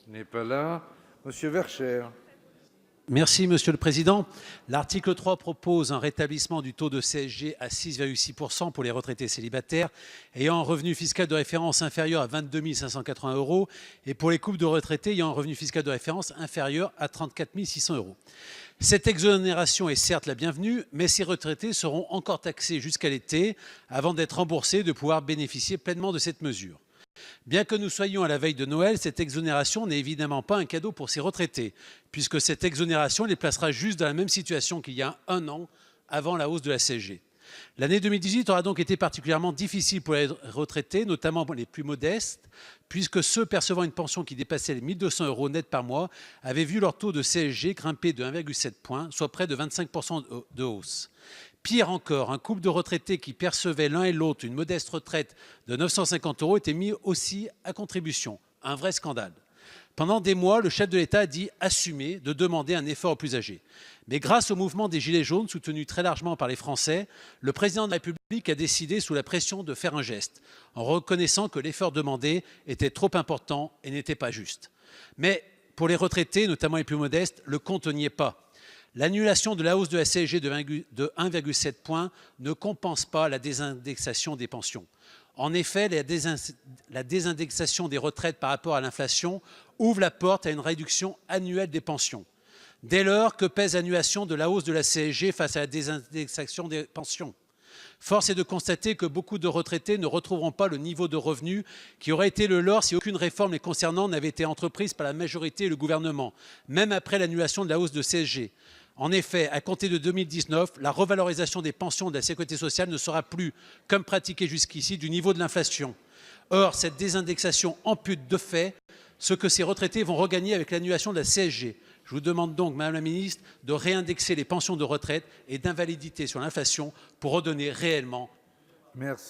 N'est pas là. Monsieur Vercher. Merci, Monsieur le Président. L'article 3 propose un rétablissement du taux de CSG à 6,6% pour les retraités célibataires ayant un revenu fiscal de référence inférieur à 22 580 € et pour les couples de retraités ayant un revenu fiscal de référence inférieur à 34 600 €. Cette exonération est certes la bienvenue, mais ces retraités seront encore taxés jusqu'à l'été avant d'être remboursés et de pouvoir bénéficier pleinement de cette mesure. Bien que nous soyons à la veille de Noël, cette exonération n'est évidemment pas un cadeau pour ces retraités, puisque cette exonération les placera juste dans la même situation qu'il y a un an avant la hausse de la CSG. L'année 2018 aura donc été particulièrement difficile pour les retraités, notamment les plus modestes, puisque ceux percevant une pension qui dépassait les 1 200 € net par mois avaient vu leur taux de CSG grimper de 1,7 points, soit près de 25% de hausse. Pire encore, un couple de retraités qui percevaient l'un et l'autre une modeste retraite de 950 € était mis aussi à contribution. Un vrai scandale. Pendant des mois, le chef de l'État a dit assumer de demander un effort aux plus âgés. Mais grâce au mouvement des Gilets jaunes, soutenu très largement par les Français, le président de la République a décidé, sous la pression, de faire un geste, en reconnaissant que l'effort demandé était trop important et n'était pas juste. Mais pour les retraités, notamment les plus modestes, le compte n'y est pas. L'annulation de la hausse de la CSG de 1,7 points ne compense pas la désindexation des pensions. En effet, la désindexation des retraites par rapport à l'inflation ouvre la porte à une réduction annuelle des pensions. Dès lors, que pèse l'annulation de la hausse de la CSG face à la désindexation des pensions ? Force est de constater que beaucoup de retraités ne retrouveront pas le niveau de revenu qui aurait été le leur si aucune réforme les concernant n'avait été entreprise par la majorité et le gouvernement, même après l'annulation de la hausse de CSG. En effet, à compter de 2019, la revalorisation des pensions de la sécurité sociale ne sera plus, comme pratiqué jusqu'ici, du niveau de l'inflation. Or, cette désindexation ampute de fait ce que ces retraités vont regagner avec l'annulation de la CSG. Je vous demande donc, Madame la Ministre, de réindexer les pensions de retraite et d'invalidité sur l'inflation pour redonner réellement. Merci.